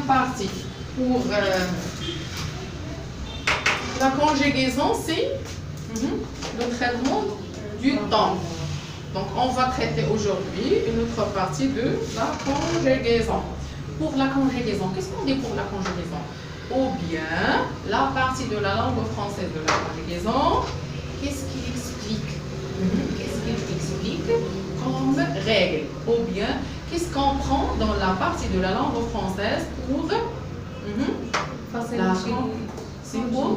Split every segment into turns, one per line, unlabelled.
partie pour la conjugaison, c'est le traitement du temps. Donc, on va traiter aujourd'hui une autre partie de la conjugaison. Pour la conjugaison, qu'est-ce qu'on dit pour la conjugaison? Ou bien, la partie de la langue française de la conjugaison, qu'est-ce qu'il explique? Qu'est-ce qu'il explique comme règle? Ou bien, qu'est-ce qu'on prend dans la partie de la langue française pour c'est quoi?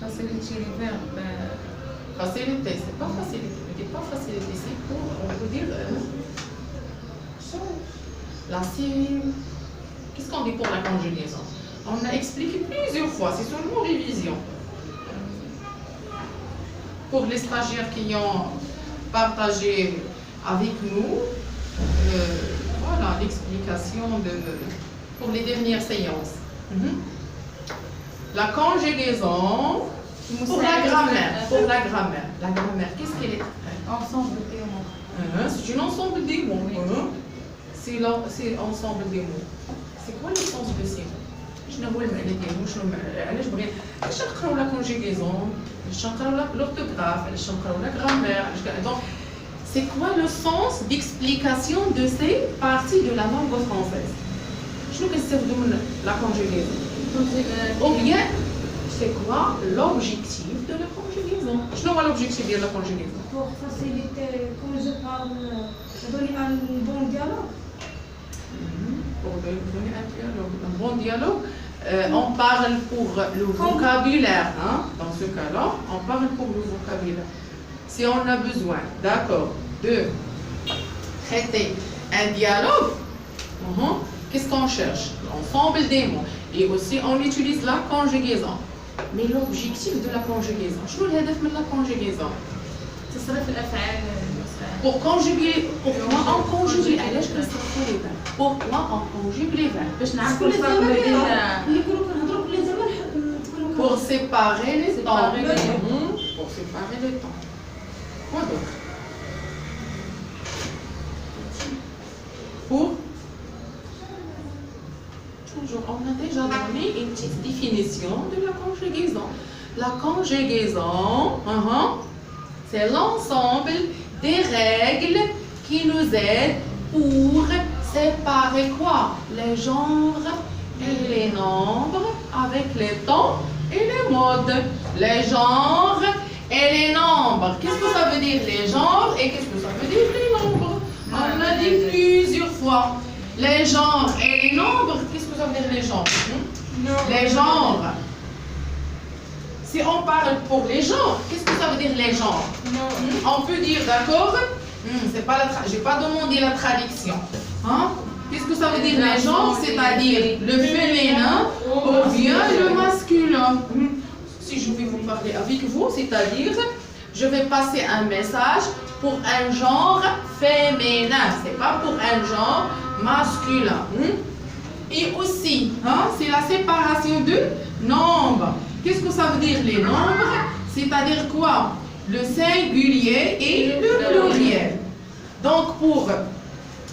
Faciliter les verbes.
Facilité, c'est pas facilité. Ne dis pas facilité, c'est pour, on peut dire, qu'est-ce qu'on dit pour la conjugaison? On a expliqué plusieurs fois, c'est seulement révision. Pour les stagiaires qui ont partagé avec nous, voilà l'explication pour les dernières séances. La conjugaison, pour la grammaire. La grammaire, qu'est-ce qu'elle est?
Ensemble des mots.
C'est un ensemble des mots. C'est l'ensemble des mots. C'est quoi le sens de ces mots? Je ne vois pas les mots. Je ne la conjugaison, je ne l'orthographe, je ne la grammaire. Donc, c'est quoi le sens d'explication de ces parties de la langue française? Je ne sais pas la conjugaison. Ou bien, c'est quoi l'objectif de la conjugaison? Je ne vois l'objectif de la conjugaison.
Pour faciliter, comme je parle, donner un bon dialogue.
Pour donner un bon dialogue, on parle pour le vocabulaire. Dans ce cas-là, on parle pour le vocabulaire. Si on a besoin, d'accord, de traiter un dialogue, qu'est-ce qu'on cherche? L'ensemble des mots. Et aussi, on utilise la conjugaison. Mais l'objectif de la conjugaison, je veux l'hadaf de la conjugaison. Pour conjuguer, pourquoi on conjugue les verbes? Pourquoi on conjugue les verbes? Pour séparer les temps. Pour séparer les temps. Quoi d'autre? Pour toujours, on a déjà donné une petite définition de la conjugaison. La conjugaison, c'est l'ensemble des règles qui nous aident pour séparer quoi? Les genres et les nombres avec les temps et les modes. Les genres et les nombres. Qu'est-ce que ça veut dire les genres et qu'est-ce que ça veut dire les nombres? On l'a dit plusieurs fois. Les genres et les nombres, qu'est-ce que ça veut dire les genres? Les genres. Si on parle pour les genres, qu'est-ce que ça veut dire les genres? On peut dire, d'accord? C'est pas j'ai pas demandé la traduction. Qu'est-ce que ça veut dire les genres? C'est-à-dire le féminin ou bien le masculin. Si je vais vous parler avec vous, c'est-à-dire je vais passer un message pour un genre féminin, c'est pas pour un genre masculin. Et aussi, c'est la séparation de nombres. Qu'est-ce que ça veut dire les nombres? C'est-à-dire quoi? Le singulier et le pluriel. Donc pour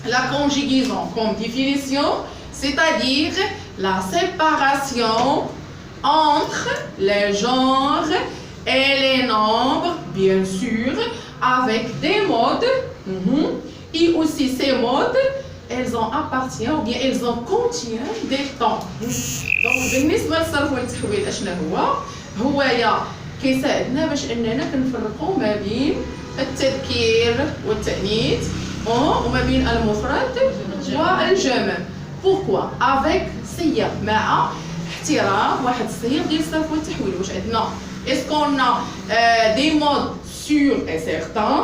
la conjugaison comme définition, c'est-à-dire la séparation entre les genres et les nombres, bien sûr, avec des modes, et aussi ces modes, elles en appartiennent ou bien elles en contiennent des temps. Donc, بالنسبة للصرف والتحويل أشنو هو كيساعدنا باش أننا كنفرقوا ما بين التذكير والتأنيث وما بين المفرد والجمع. Pourquoi? Avec صيغ مع احترام واحد الصيغ ديال الصرف والتحويل. واش عندنا؟ Est-ce qu'on a des modes sûrs et certains,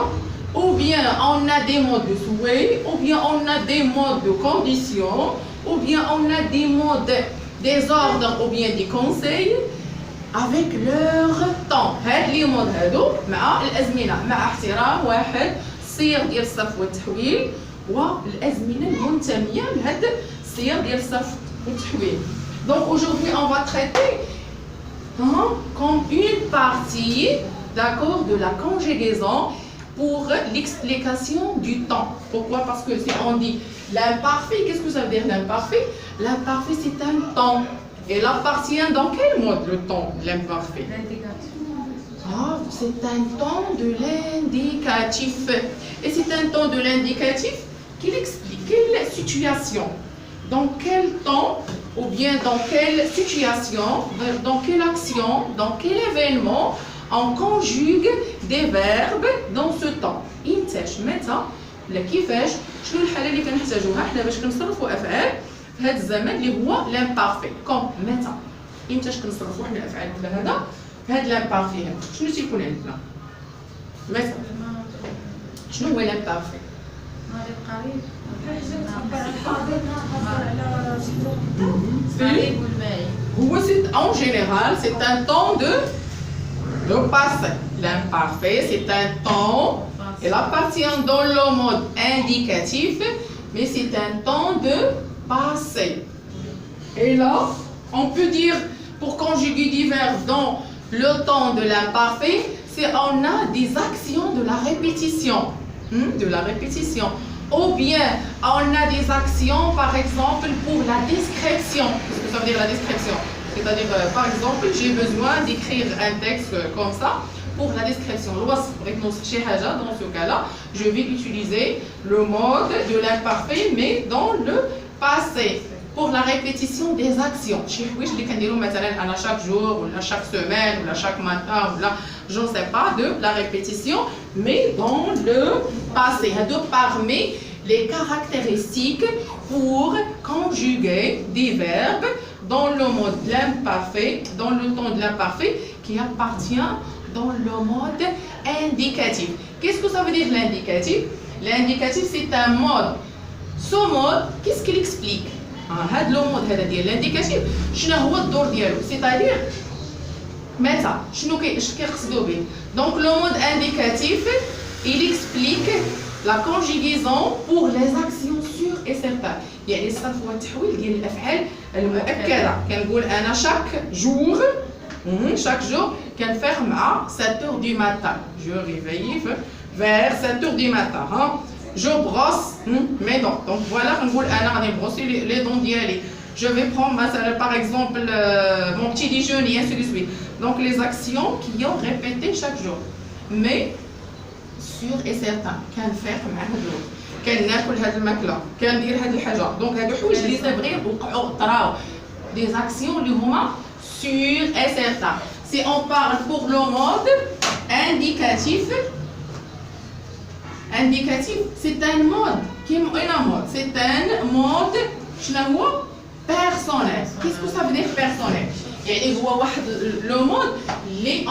ou bien on a des modes de souhait, ou bien on a des modes de condition, ou bien on a des modes des ordres ou bien des conseils avec leur temps. هاد لي مود هادو مع الازمنه مع احترام واحد الصيغ ديال الصرف والتحويل والازمنه المنتميه لهاد الصيغ ديال الصرف والتحويل. Donc aujourd'hui on va traiter comme une partie, d'accord, de la conjugaison pour l'explication du temps. Pourquoi? Parce que si on dit L'imparfait, qu'est-ce que ça veut dire l'imparfait? L'imparfait, c'est un temps. Il appartient dans quel mode le temps, l'imparfait?
L'indicatif.
Ah, c'est un temps de l'indicatif. Et c'est un temps de l'indicatif qui explique quelle situation, dans quel temps, ou bien dans quelle situation, dans quelle action, dans quel événement, on conjugue des verbes dans ce temps. إمتاش متى ولا كيفاش شنو الحالة اللي كنحتاجوها حنا باش كنصرفوا أفعال في هذا الزمن اللي هو l'imparfait كوم متى إمتاش كنصرفوا حنا الأفعال بحال هذا في هذا l'imparfait هذا شنو تيكون عندنا متى شنو هو l'imparfait
ماضي قريب.
قريب
والماضي.
هو c'est en général c'est un temps de passé. L'imparfait c'est un temps. Il appartient dans le mode indicatif, mais c'est un temps de passé. Et là, on peut dire, pour conjuguer des verbes dans le temps de l'imparfait, c'est on a des actions de la répétition. De la répétition. Ou bien, on a des actions, par exemple, pour la description. Qu'est-ce que ça veut dire la description? C'est-à-dire, par exemple, j'ai besoin d'écrire un texte comme ça. Pour la description, dans ce cas-là, je vais utiliser le mode de l'imparfait, mais dans le passé, pour la répétition des actions. À chaque jour, ou à chaque semaine, ou à chaque matin, ou là, je ne sais pas, de la répétition, mais dans le passé. Parmi les caractéristiques pour conjuguer des verbes dans le mode de l'imparfait, dans le temps de l'imparfait, qui appartient dans le mode indicatif. Qu'est-ce que ça veut dire l'indicatif? L'indicatif, c'est un mode. Ce mode, qu'est-ce qu'il explique? Le mode l'indicatif, c'est-à-dire, donc le mode indicatif, il explique la conjugaison pour les actions sûres et certaines. يعني الصرف والتحويل ديال الافعال المؤكده كنقول انا chaque jour qu'elle ferme à 7h du matin. Je réveille vers 7h du matin. Je brosse mes dents. Donc voilà, on va brosser les dents d'y Je vais prendre par exemple mon petit déjeuner, et ainsi de suite. Donc les actions qui ont répété chaque jour. Mais sûr et certain qu'elle ferme à l'autre. qu'elle ناكل هذا الماكله qu'elle دير هذه الحاجه. Donc هادو حوايج اللي صغيرين وقعوا طراو. Des actions اللي هما sûr et certain. Si on parle pour le mode indicatif, c'est un mode. C'est un mode personnel. Qu'est-ce que ça veut dire personnel? Le mode,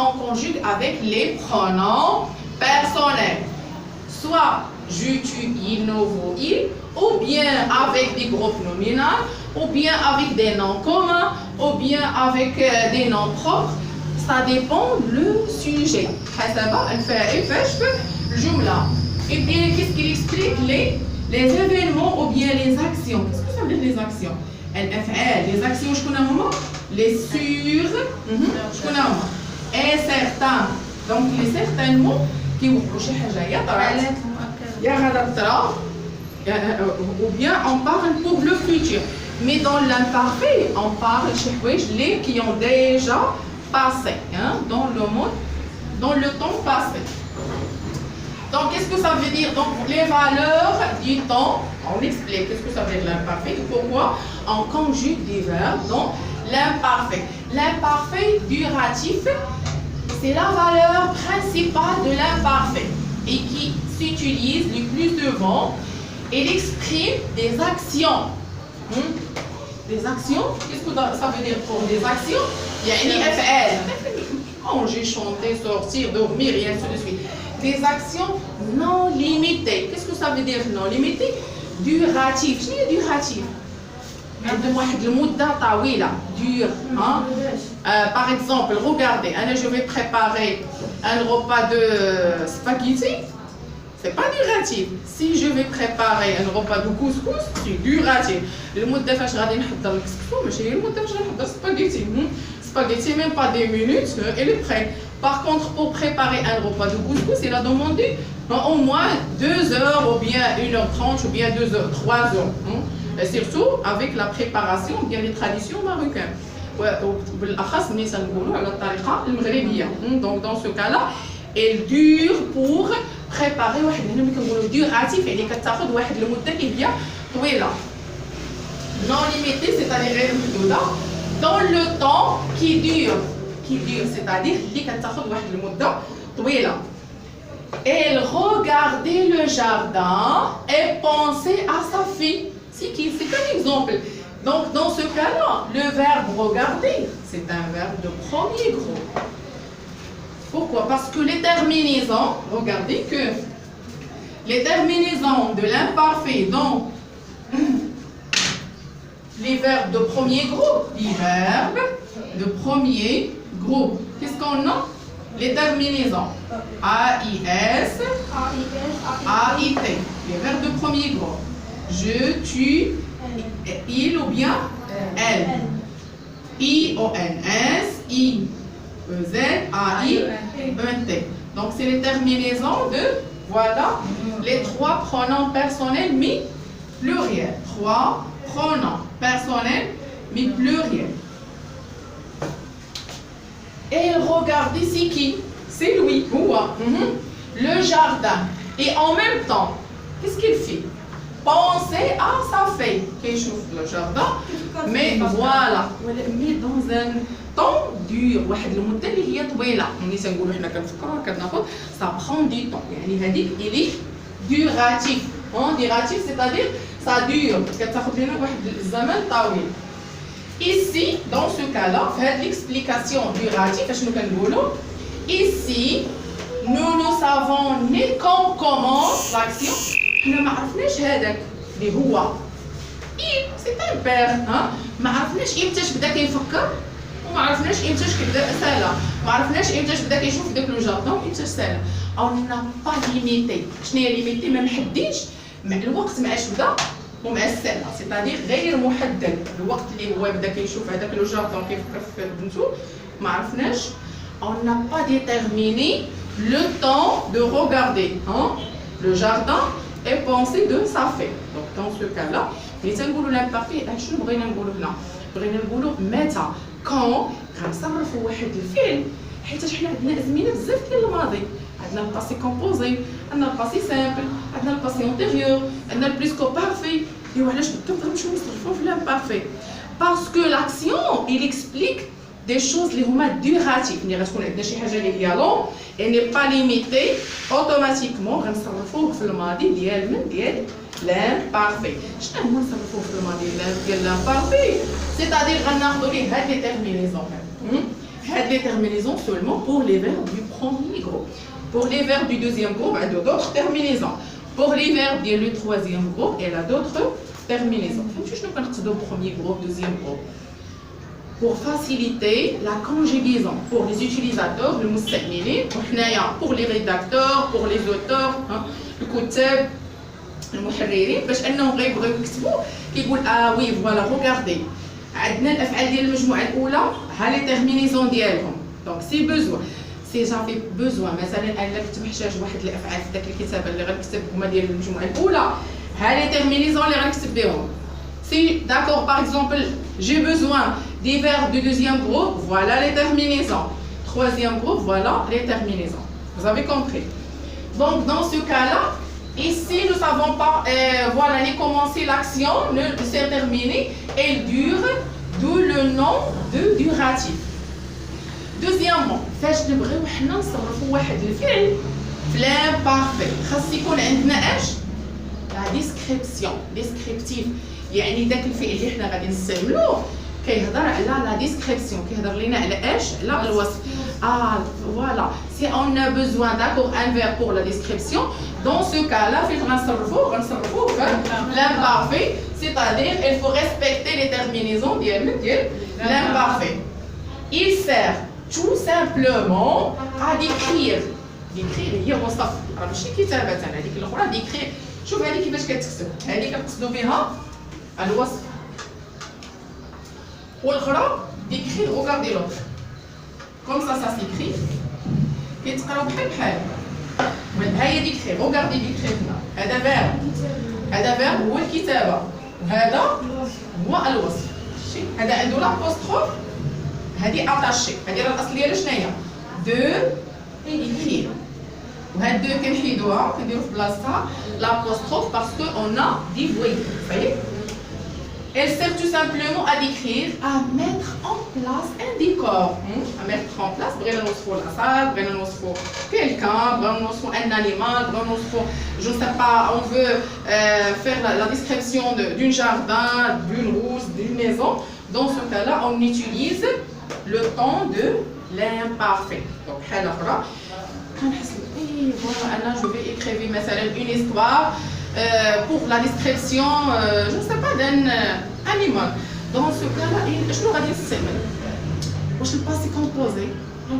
on conjugue avec les pronoms personnels. Soit je, tu, il, nous, vous, il, ou bien avec des groupes nominaux, ou bien avec des noms communs, ou bien avec des noms propres. Ça dépend le sujet. Et bien, qu'est-ce qu'il explique? Les événements ou bien les actions. Qu'est-ce que ça veut dire les actions? Les actions, je connais un les sûrs, je connais un et certains. Donc, les certains mots qui vous couchez ou bien on parle pour le futur. Mais dans l'imparfait, on parle les qui ont déjà passé, dans le monde, dans le temps passé. Donc, qu'est-ce que ça veut dire? Donc, les valeurs du temps, on explique qu'est-ce que ça veut dire l'imparfait et pourquoi on conjugue des verbes dans l'imparfait. L'imparfait duratif, c'est la valeur principale de l'imparfait et qui s'utilise le plus souvent. Il exprime des actions. Des actions, qu'est-ce que ça veut dire pour des actions? Il y a une FL. Manger, chanter, sortir, dormir, et ainsi de suite. Des actions non limitées. Qu'est-ce que ça veut dire non limité? Duratif. Qu'est-ce que duratif? Par exemple, regardez, je vais préparer un repas de spaghetti. C'est pas duratif. Si je vais préparer un repas de couscous, c'est duratif. Le mot de fâche غادي نحضر الكسكسو ماشي هي المده باش نحضر spaghetti. spaghetti, même pas des minutes, elle est prête. Par contre, pour préparer un repas de couscous, il a demandé au moins 2 heures, ou bien 1h30, ou bien 2 heures, 3 heures. Et surtout avec la préparation, bien les traditions marocaines. وبالاخص ملي تنقولوا على الطريقه المغربيه. Donc dans ce cas là elle dure pour préparer واحد هنا ملي كنقولوا duratif يعني كتاخذ واحد المده اللي هي طويله. Non limité, c'est-à-dire غير محدوده. Dans le temps qui dure, c'est-à-dire اللي كتاخذ واحد المده طويله. Elle regardait le jardin et pensait à sa fille. C'est un exemple. Donc, dans ce cas-là, le verbe regarder, c'est un verbe de premier groupe. Pourquoi? Parce que les terminaisons, regardez que les terminaisons de l'imparfait dans les verbes de premier groupe, les verbes de premier groupe. Qu'est-ce qu'on a? Les terminaisons AIS, AIT, les verbes de premier groupe. Je, tu, il ou bien elle. IONS, IEZ, AIENT. Donc c'est les terminaisons de, voilà, les 3 pronoms personnels mais pluriels. 3 pronoms personnels mais pluriels. Et regardez, c'est qui? C'est lui, le jardin. Et en même temps, qu'est-ce qu'il fait? Pensez à sa fille qui chauffe le jardin, mais voilà, mais dans un temps dur, واحد المدة اللي هي طويلة، ملي تنقولوا حنا كنفكروا كناخذ ça prend du temps، يعني هذيك il est duratif. Duratif, c'est-à-dire ça dure، كتاخذ لنا واحد الزمن طويل. Ici, dans ce cas-là, faites l'explication durative, شنو كنقولوا؟ Ici, nous ne savons ni quand commence l'action. حنا ما عرفناش هذاك اللي هو سي ان بير ما عرفناش امتاش بدا كيفكر وما عرفناش امتاش كيبدا سالا ما عرفناش امتاش بدا كيشوف داك لو جاردون امتاش سالا اون نا با ليميتي. شنو هي ليميتي؟ ما محددينش مع الوقت مع اش بدا ومع السالا، سيتادير غير محدد. الوقت اللي هو بدا كيشوف هذاك لو جاردون كيفكر في بنتو ما عرفناش. اون نا با ديتيرميني لو طون دو روغاردي le jardin et penser de sa fille. Donc dans ce cas-là, les تنقولوا l'imparfait شنو بغينا نقولوا هنا؟ بغينا نقولوا متى quand غنصرفوا واحد الفعل حيت حنا عندنا ازمنه بزاف ديال الماضي. عندنا الباسي كومبوزي، عندنا الباسي سامبل، عندنا الباسي انتيريور، عندنا البريسكو بارفي. ايوا علاش بدنا نمشيو نصرفوا في l'imparfait؟ Parce que l'action il explique des choses اللي هما duratifs. ملي غتكون عندنا شي حاجه اللي هي لون et n'est pas limitée automatiquement غنصرفوه في الماضي ديال من ديال l'imparfait. شنو هما نصرفوه في الماضي ديال l'imparfait؟ c'est-à-dire غناخذوا ليه هاد لي terminaisons هاد لي terminaisons seulement pour les verbes du premier groupe. Pour les verbes du deuxième groupe, il y a d'autres terminaisons. Pour les verbes du troisième groupe, il y a d'autres terminaisons. فهمتوا شنو كنقصدوا premier groupe, deuxième groupe؟ Pour faciliter la conjugaison pour les utilisateurs, le مستعملين، وحنايا pour les rédacteurs, pour les auteurs, الكتاب المحررين، باش انهم غيبغيو يكتبوا كيقول وي فوالا regardez عندنا الافعال ديال المجموعه الاولى ها لي تيرمينيزون ديالهم. دونك سي بوزوان سي جافي بوزوان مثلا انا كنت محتاج واحد الافعال في داك الكتابه اللي غنكتب هما ديال المجموعه الاولى، ها لي تيرمينيزون اللي غنكتب بهم. Si, d'accord, par exemple, j'ai besoin des verbes du deuxième groupe, voilà les terminaisons. Troisième groupe, voilà les terminaisons. Vous avez compris? Donc, dans ce cas-là, ici, nous ne savons pas, voilà, les commencer l'action, c'est terminé, elle dure, d'où le nom de duratif. Deuxièmement, فاش نبغيو حنا نصرفوا واحد الفعل في l'imparfait، خاص يكون عندنا اش؟ لا ديسكريبسيون، ديسكريبتيف. يعني داك الفعل اللي حنا غادي نستعملوه كيهضر على لا ديسكريبسيون، كيهضر لينا على اش؟ على الوصف. فوالا سي اون ا بوزوان داكور ان فيرب بور لا ديسكريبسيون. دون سو كالا فين غنصرفوه في l'imparfait، c'est-à-dire il faut respecter les terminaisons ديال l'imparfait. Il sert tout simplement à décrire. décrire هي وصف، راه ماشي كتابة، هذيك الاخرى décrire. شوف هذه كيفاش كتكتب، هذه كنقصدوا بها الوصف، والاخرى d'écrire, regardez l'autre. Comme ça s'écrit. كيتقراو بحال بحال. ها هي d'écrire, regardez d'écrire هنا. هذا verbe هو الكتابة. وهذا هو الوصف. شتي؟ هذا عنده l'apostrophe. هذه اتاشي. هذه راه الأصل ديالها شنو هي؟ دو écrire. وهاد دو كنحيدوها كنديرو في بلاصتها l'apostrophe parce que on a des voyelles. Vous voyez? Elle sert tout simplement à décrire, à mettre en place un décor. À mettre en place, بغينا نوصفوا la salle, بغينا نوصفوا quelqu'un, بغينا نوصفوا un animal, بغينا نوصفوا, je ne sais pas, on veut faire la description d'un jardin, d'une route, d'une maison. Dans ce cas-là, on utilise le temps de l'imparfait. Donc, حالة أخرى. Voilà, je vais écrire مثلا une histoire. Pour la description, je ne sais pas, d'un animal. Dans ce cas-là, je vais dire simple. Je ne sais pas si composé,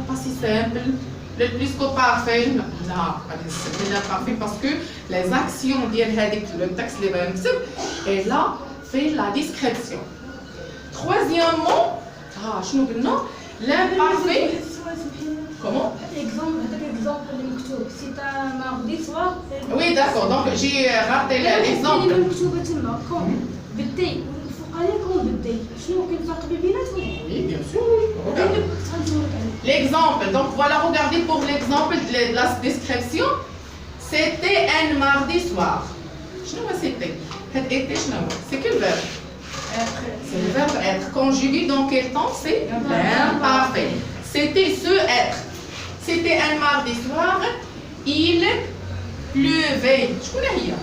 pas si simple, le plus que parfait. Non, pas simple, l'imparfait parce que les actions le texte elle a fait la description. Troisièmement, l'imparfait. Comment?
C'est un mardi soir.
Oui, d'accord. Donc, j'ai raté l'exemple. Oui, bien sûr. L'exemple. Donc, voilà, regardez pour l'exemple de la description. C'était un mardi soir. C'était. C'est quel verbe? C'est le verbe être. Conjugué dans quel temps? C'est l'imparfait. C'était ce être. C'était un mardi soir. Il pleuvait. Je connais rien.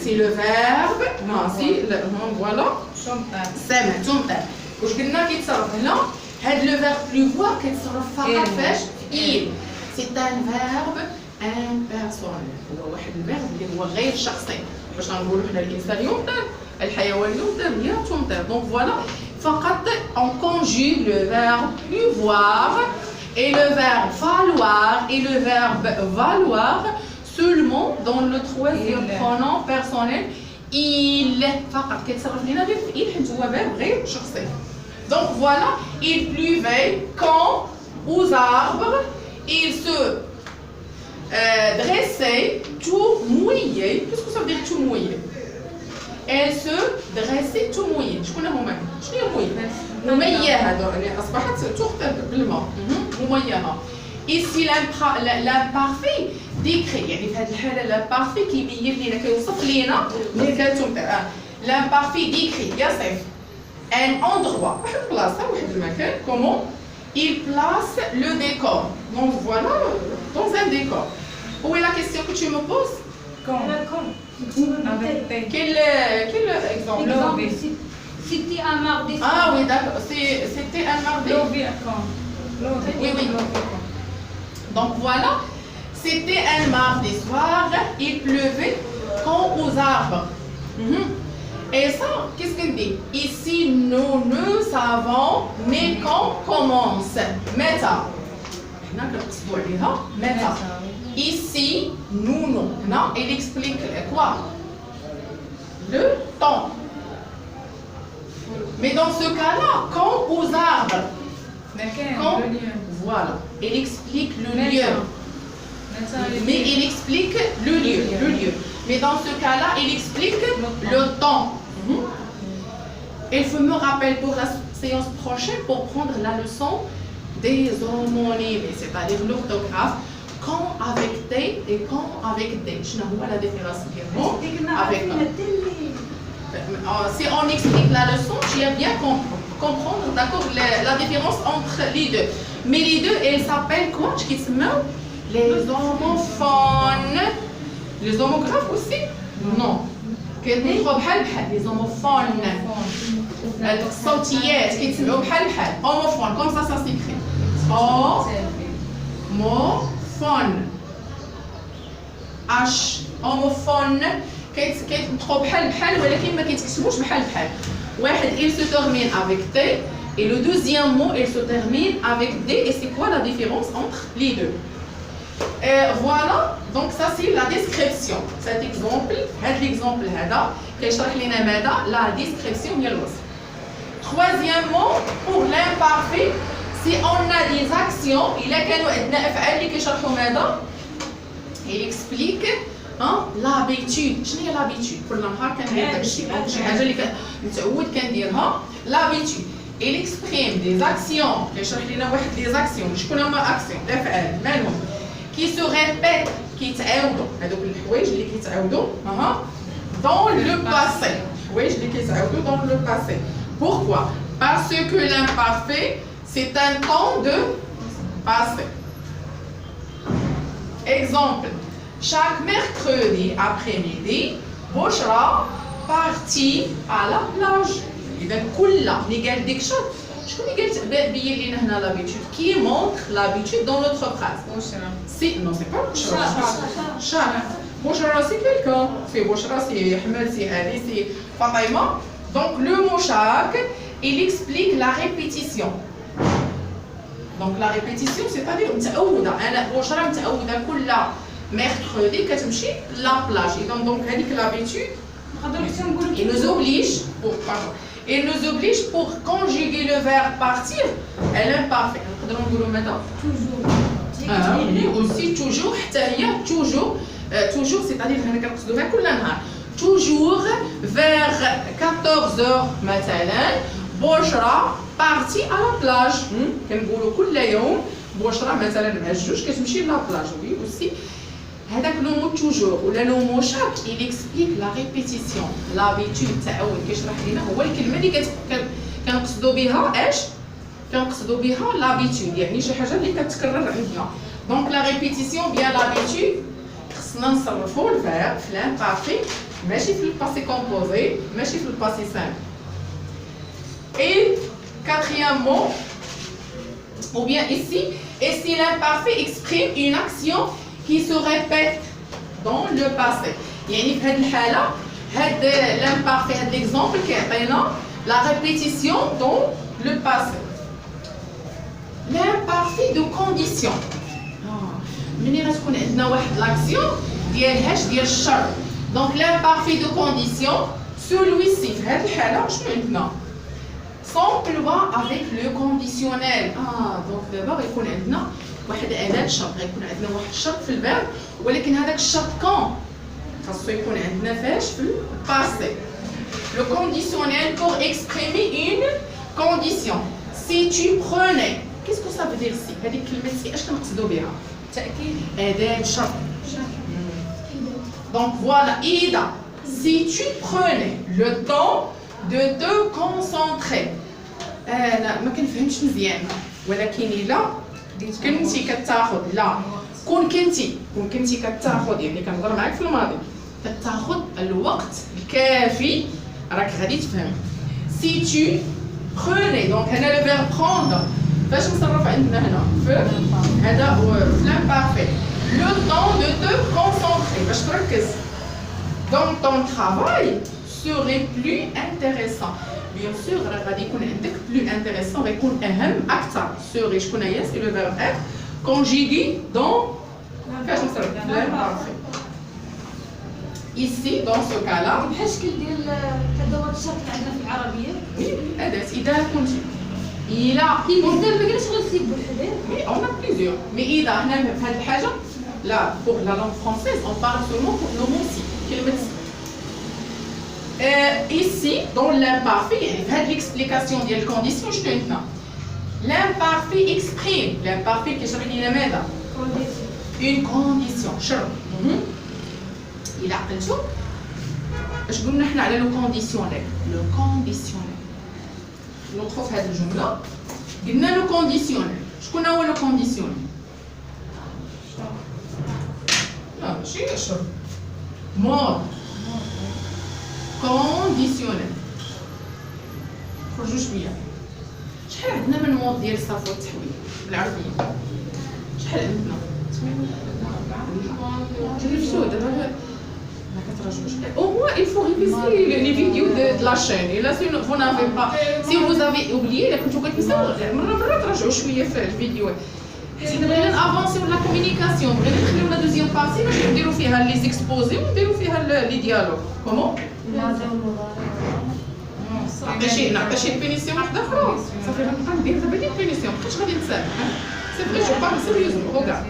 C'est le verbe. Non, c'est voilà. تمطر. واش قلنا كيتصرف هنا؟ هاد لو فيرب بلوفوار كيتصرف فقط فاش il. C'est un verbe impersonnel. هو واحد الفيرب اللي هو غير شخصي. باش نقولوا حنا الانسان يمطر، الحيوان يمطر، هي تمطر. Donc voilà. فقط on conjugue le verbe pleuvoir et le verbe falloir et le verbe valoir seulement dans le troisième pronom personnel il. فقط كيتصرف لينا غير في il حيت هو verbe غير شخصي. Donc voilà, il pleuvait quand aux arbres il se dressait tout mouillé. Qu'est-ce que ça veut dire tout mouillé? Elle se dressait tout mouillé. شكون هما؟ شنو هي مouillé؟ مميّة هذا يعني أصبحت تغسل بالماء. مميّة. Ici l'imparfait décrit يعني في هذه الحالة l'imparfait كيبين لينا كيوصف لينا ملي كتمطر. L'imparfait décrit يصف un endroit واحد البلاصة واحد المكان comment il place le décor. Donc voilà dans un décor. Où est la question que tu me poses?
Quand?
Quel exemple?
C'était un mardi soir.
Ah oui, d'accord. C'était un mardi. Oui, oui. Donc voilà, c'était un mardi soir, il pleuvait quand aux arbres. Et ça, qu'est-ce qu'il dit? Ici, nous ne savons mais quand commence. Meta. Meta. Ici, nous, non. Non, il explique quoi? Le temps. Mais dans ce cas-là, quand aux arbres. Quand, voilà, il explique le lieu. Mais il explique le lieu. Mais dans ce cas-là, il explique le temps. Il faut me rappeler pour la séance prochaine pour prendre la leçon des homonymes, c'est-à-dire l'orthographe. Quand avec des et quand avec des. Je n'ai pas la différence avec. Si on explique la leçon, tu as bien comprendre d'accord la différence entre les deux. Mais les deux, elles s'appellent quoi? Les homophones. Les homographes aussi? Non. Les homophones. الصوتيات كيتسمعوا بحال بحال. Homophone, comme ça s'écrit. Homophone. H. Homophone. كيتنطقوا بحال بحال ولكن ما كيتكتبوش بحال بحال. واحد il se termine avec T et le deuxième mot il se termine avec D et c'est quoi la différence entre les deux? Voilà, donc ça c'est la description. Cet exemple, هذا l'exemple هذا كيشرح لنا ماذا؟ La description ديال الوصف. Troisièmement, pour l'imparfait, si on a des actions, il a كانوا عندنا أفعال اللي كيشرحوا ماذا؟ Il explique l'habitude. شنو هي l'habitude؟ كل نهار كندير داك الشيء، دونك شي حاجة اللي متعود كنديرها l'habitude. Il exprime des actions. كيشرح لنا واحد des actions. شكون هما actions؟ الأفعال مالهم؟ qui se répètent, كيتعاودوا. هذوك الحوايج اللي كيتعاودوا dans le passé. الحوايج اللي كيتعاودوا dans le passé. Pourquoi? Parce que l'imparfait, c'est un temps de passé. Exemple, chaque mercredi après-midi, Bouchra partit à la plage. إذا كل اللي قال ديك شرط شكون اللي قال بين لينا هنا l'habitude qui montre l'habitude dans notre phrase.
بشرى.
Si non c'est pas Bouchra. Chaque. Bouchra c'est quelqu'un. C'est Bouchra, c'est Ahmed, c'est Ali, c'est Fatima. Donc le mot chaque, il explique la répétition. Donc la répétition, c'est-à-dire متعودة أنا بشرى متعودة كل mercredi كتمشي la plage. Et donc هذيك l'habitude il nous oblige pour conjuguer le verbe partir à l'imparfait. نقدروا نقولوا ماذا؟ oui aussi toujours حتى هي toujours c'est-à-dire هنا كنقصدوا بها كل نهار. Toujours vers 14h مثلا بشرى partie à la plage. كنقولوا كل يوم بشرى مثلا مع الجوج كتمشي لا بلاج. وي aussi هذاك لو مو toujours ولا لو مو شاك il explique la répétition l'habitude تعود كيشرح لنا هو الكلمه اللي كنقصدوا بها اش كنقصدوا بها l'habitude يعني شي حاجه اللي كتكرر عندنا. دونك لا ريبيتيسيون بيان l'habitude خصنا نصرفوا الفيرب في l'imparfait ماشي في الباسي كومبوزي ماشي في الباسي simple. Et quatrièmement, ou bien ici, et si l'imparfait exprime une action qui se répète dans le passé. يعني في هذه الحالة هذا l'imparfait هذا l'exemple كيعطينا la répétition dans le passé. L'imparfait de condition. ملي غتكون عندنا واحد l'action ديالهاش ديال الشرط. Donc l'imparfait de condition celui-ci في هذه الحالة شنو عندنا؟ s'emploie avec le conditionnel. donc d'abord يكون عندنا واحد أداة شرط، غيكون عندنا واحد الشرط في الفيرب ولكن هذاك الشرط كون خاصو يكون عندنا فاش في الباسي. Le conditionnel pour exprimer une condition. Si tu prenais, qu'est-ce que ça veut dire si؟ هذيك كلمة si اش كنقصدوا بها؟
تأكيد.
أداة شرط. Donc voilà, Ida, si tu prenais le temps de te concentrer. لا ما كنفهمش مزيان ولكن الا كنتي كتاخذ لا كون كنتي كتاخذ يعني كنهضر معاك في الماضي كتاخذ الوقت الكافي راك غادي تفهم. Si tu prenais donc هنا le verbe prendre فاش نصرف عندنا هنا في هذا في l'imparfait le temps de te concentrer باش تركز. Donc ton travail serait plus intéressant. Bien sûr راه غادي يكون عندك plus intéressant غيكون أهم أكثر. serait شكون هي c'est le verbe être conjugué dans فاش نصرف l'imparfait. Ici dans ce cas là
بحال الشكل ديال الادوات الشرط اللي عندنا في العربيه.
أداة إذا كنتي إلا
كاين بزاف ما كاينش غير سي بوحدين.
Oui, on a plusieurs. Mais إذا هنا في هذه الحاجة لا pour la langue française on parle seulement pour le mot si كلمة si. Ici, dans l'imparfait, il y a l'explication de la condition. L'imparfait exprime. L'imparfait qui est une condition. Il a appelé ça. Je vous dis le conditionnel. Le conditionnel. Nous trouvons cette jumla. Il y a le conditionnel. Je connais le conditionnel. Non, c'est le char. Mode. كونديسيونيل. خرجوا شويه. شحال عندنا من مود ديال الصرف والتحويل بالعربيه؟ شحال عندنا؟ جربتو دابا ما كتراجعوش. Au moins il faut réviser les vidéos de la chaîne. Et là si vous n'avez pas, si vous avez oublié, là كنتو كتنساو مرة تراجعوا شويه في الفيديوهات. حنا بغينا نافونسيو لا كومونيكاسيون، بغينا نخليو لا دوزيام بارتي باش نديرو فيها لي زيكسبوزي ونديرو فيها لي ديالوغ. كومون؟ نعطي شي بينيسيون واحده اخرى صافي غنبقى ندير دابا لي بينيسيون مابقيتش غادي نسامح سي فري جو بارل سيريوزمون روغارد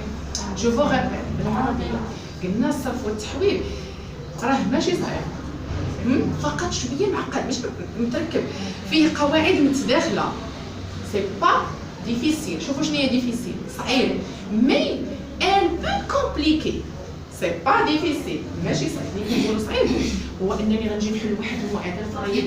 جو فو ريبيت بالعربيه قلنا الصرف والتحويل راه ماشي صعيب فقط شويه معقد مش متركب فيه قواعد متداخله سي با ديفيسيل شوفوا شنو هي ديفيسيل صعيب مي ان بو كومبليكي سي با ديفيسيل ماشي صعيب اللي كنقولوا صعيب هو انني غنجي نحل واحد المعادله في الرياضيات